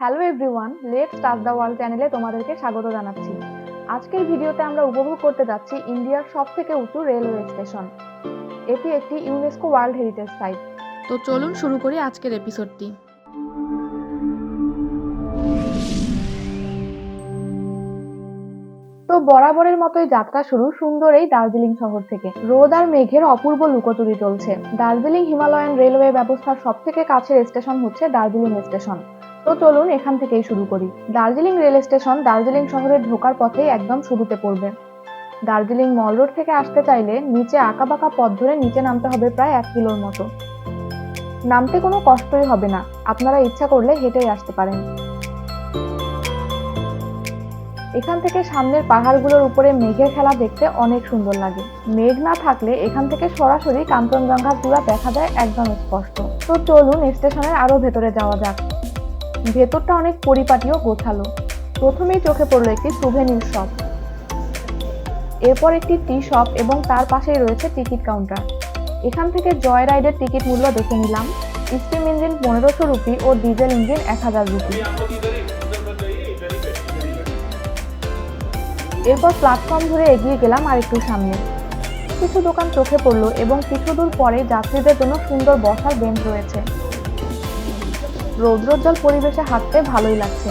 Hello everyone, let's touch the world চ্যানেলে তোমাদেরকে স্বাগত জানাচ্ছি। আজকের ভিডিওতে আমরা উপভোগ করতে যাচ্ছি ইন্ডিয়ার সবথেকে উঁচু রেলওয়ে স্টেশন। এটি একটি ইউনেস্কো ওয়ার্ল্ড হেরিটেজ সাইট। তো চলুন শুরু করি আজকের এপিসোডটি। তো বরাবরের মতোই যাত্রা শুরু সুন্দর এই দার্জিলিং শহর থেকে। রোদ আর মেঘের অপূর্ব লুকোচুরি চলছে। দার্জিলিং হিমালয়ান রেলওয়ে ব্যবস্থার সবথেকে কাছের স্টেশন হচ্ছে দার্জিলিং স্টেশন। তো চলুন এখান থেকেই শুরু করি। দার্জিলিং রেল স্টেশন দার্জিলিং শহরে ঢোকার পথেই একদম শুরুতে পড়বে। দার্জিলিং মল রোড থেকে আসতে চাইলে নিচে আঁকাবাঁকা পথ ধরে নিচে নামতে হবে প্রায় 1 কিলোর মতো। নামতে কোনো কষ্টই হবে না, আপনারা ইচ্ছা করলে হেঁটেই আসতে পারেন। এখান থেকে সামনের পাহাড়গুলোর উপরে মেঘের খেলা দেখতে অনেক সুন্দর লাগে। মেঘ না থাকলে এখান থেকে সরাসরি কাঞ্চনজঙ্ঘা চূড়া দেখা যায় একদম স্পষ্ট। তো চলুন স্টেশনের আরো ভেতরে যাওয়া যাক। ভেতরটা অনেক পরিপাটি ও গোছালো। প্রথমেই চোখে পড়লো একটি সুভেনির শপ, এরপর একটি টি শপ এবং তার পাশেই রয়েছে টিকিট কাউন্টার। এখান থেকে জয় রাইডের টিকিট মূল্য দেখে নিলাম। স্টিম ইঞ্জিন 1500 রুপি ও ডিজেল ইঞ্জিন 1000 রুপি। এরপর প্ল্যাটফর্ম ধরে এগিয়ে গেলাম আর একটু সামনে। কিছু দোকান চোখে পড়লো এবং কিছু দূর পরে যাত্রীদের জন্য সুন্দর বসার বেঞ্চ রয়েছে। রৌদ্রোজ্জ্বল পরিবেশে হাঁটতে ভালোই লাগছে।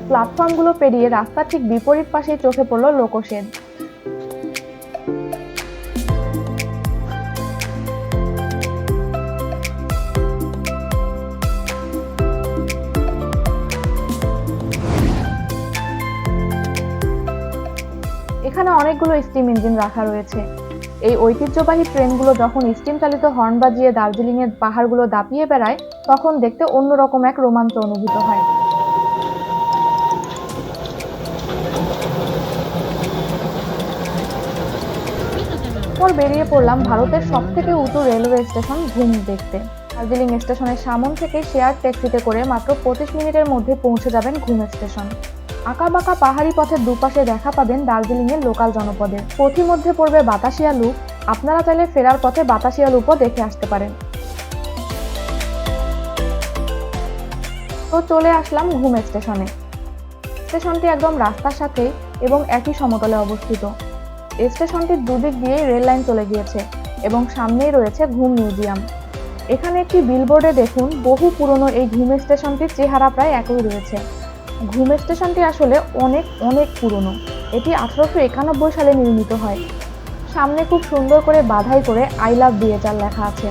প্ল্যাটফর্মগুলো পেরিয়ে রাস্তার ঠিক বিপরীত পাশেই চোখে পড়লো লোকোশেড। এখানে অনেকগুলো স্টিম ইঞ্জিন রাখা রয়েছে। এই ঐতিহ্যবাহী ট্রেনগুলো যখন স্টিম চালিত হর্ন বাজিয়ে দার্জিলিং এর পাহাড়গুলো দাপিয়ে বেড়ায় তখন দেখতে অন্যরকম এক রোমাঞ্চ অনুভূত হয়। পর বেরিয়ে পড়লাম ভারতের সবথেকে উঁচু রেলওয়ে স্টেশন ঘুম দেখতে। দার্জিলিং স্টেশনের সামন থেকে শেয়ার ট্যাক্সিতে করে মাত্র 25 মিনিটের মধ্যে পৌঁছে যাবেন ঘুম স্টেশন। আঁকাবাঁকা পাহাড়ি পথের দুপাশে দেখা পাবেন দার্জিলিং এর লোকাল জনপদের। পথিমধ্যে পড়বে বাতাসিয়া লুপ, আপনারা চাইলে ফেরার পথে বাতাসিয়া লুপও দেখে আসতে পারেন। তো চলে আসলাম ঘুম স্টেশনে। স্টেশনটি একদম রাস্তার সাথেই এবং একই সমতলে অবস্থিত। স্টেশনটির দুদিক দিয়েই রেল লাইন চলে গিয়েছে এবং সামনেই রয়েছে ঘুম মিউজিয়াম। এখানে একটি বিলবোর্ডে দেখুন বহু পুরনো এই ঘুম স্টেশনটির চেহারা প্রায় একই রয়েছে। ঘুম স্টেশনটি আসলে অনেক অনেক পুরনো। এটি 1891 সালে নির্মিত হয়। সামনে খুব সুন্দর করে বাধাই করে আই লাভ বিএচআর লেখা আছে।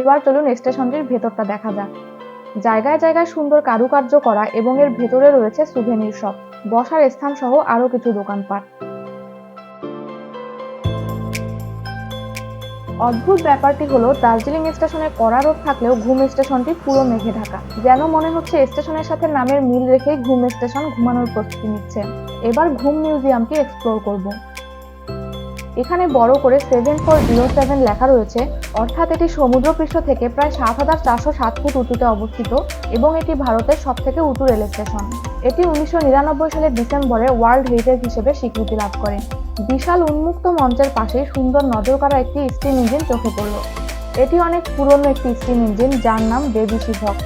এবার চলুন স্টেশনটির ভেতরটা দেখা যাক। জায়গায় জায়গায় সুন্দর কারুকার্য করা এবং এর ভেতরে রয়েছে সুভেনির শপ, বসার স্থান সহ আরো কিছু দোকানপাট। অদ্ভুত ব্যাপারটি হলো দার্জিলিং স্টেশনে কড়া রোদ থাকলেও ঘুম স্টেশনটি পুরো মেঘে ঢাকা। যেন মনে হচ্ছে স্টেশনের সাথে নামের মিল রেখেই ঘুম স্টেশন ঘুমানোর প্রস্তুতি নিচ্ছে। এবার ঘুম মিউজিয়ামটি এক্সপ্লোর করব। এখানে বড় করে 7407 লেখা রয়েছে, অর্থাৎ এটি সমুদ্রপৃষ্ঠ থেকে প্রায় 7407 ফুট উঁচুতে অবস্থিত এবং এটি ভারতের সবথেকে উঁচু রেল স্টেশন। এটি 1999 সালের ডিসেম্বরে ওয়ার্ল্ড হেরিটেজ হিসেবে স্বীকৃতি লাভ করে। বিশাল উন্মুক্ত মঞ্চের পাশে সুন্দর নজর করা একটি স্টিম ইঞ্জিন চোখে পড়ল। এটি অনেক পুরনো একটি স্টিম ইঞ্জিন যার নাম বেবি শিভক।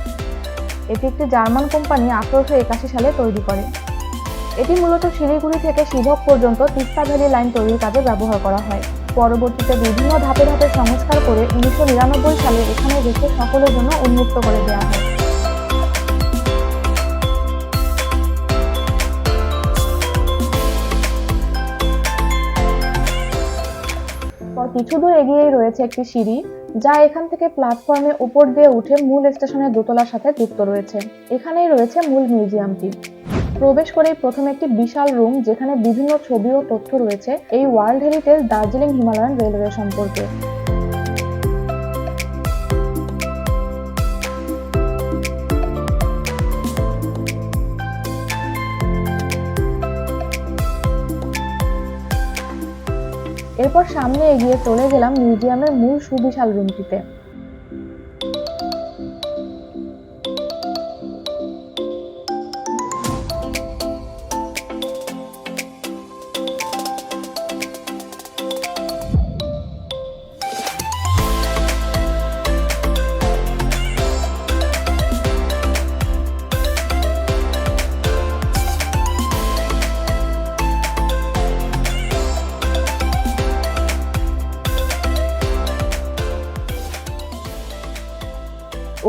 এটি একটি জার্মান কোম্পানি 1881 সালে তৈরি করে। এটি মূলত শিলিগুড়ি থেকে শিভক পর্যন্ত তিস্তা ভ্যালি লাইন তৈরির কাজে ব্যবহার করা হয়। পরবর্তীতে বিভিন্ন ধাপে ধাপে সংস্কার করে 1999 সালে এখানে রেখে সকলের জন্য উন্মুক্ত করে দেওয়া হয়। কিছু দূর এগিয়েই রয়েছে একটি সিঁড়ি যা এখান থেকে প্ল্যাটফর্মে উপর দিয়ে উঠে মূল স্টেশনের দোতলার সাথে যুক্ত রয়েছে। এখানেই রয়েছে মূল মিউজিয়ামটি। প্রবেশ করেই প্রথমে একটি বিশাল রুম যেখানে বিভিন্ন ছবি ও তথ্য রয়েছে এই world heritage Darjeeling Himalayan railway সম্পর্কে। এরপর সামনে এগিয়ে চলে গেলাম মিউজিয়ামের মূল সুবিশাল রুমটিতে।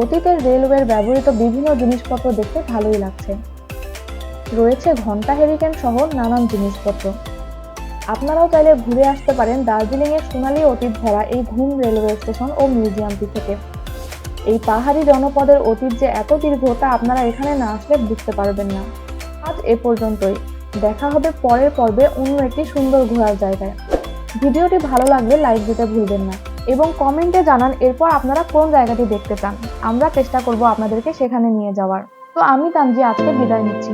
অতীতের রেলওয়ের ব্যবহৃত বিভিন্ন জিনিসপত্র দেখতে ভালোই লাগছে। রয়েছে ঘন্টা, হেরিকেন সহ নানান জিনিসপত্র। আপনারাও চাইলে ঘুরে আসতে পারেন দার্জিলিং এর সোনালী অতীত ভরা এই ঘুম রেলওয়ে স্টেশন ও মিউজিয়ামটি থেকে। এই পাহাড়ি জনপদের অতীত যে এত দীর্ঘ তা আপনারা এখানে না আসলে বুঝতে পারবেন না। আজ এ পর্যন্তই। দেখা হবে পরের পর্বে অন্য একটি সুন্দর ঘোরার জায়গায়। ভিডিওটি ভালো লাগলে লাইক দিতে ভুলবেন না এবং কমেন্টে জানান এরপর আপনারা কোন জায়গাটি দেখতে চান। আমরা চেষ্টা করব আপনাদেরকে সেখানে নিয়ে যাওয়ার। তো আমি তানজি আজকে বিদায় নিচ্ছি।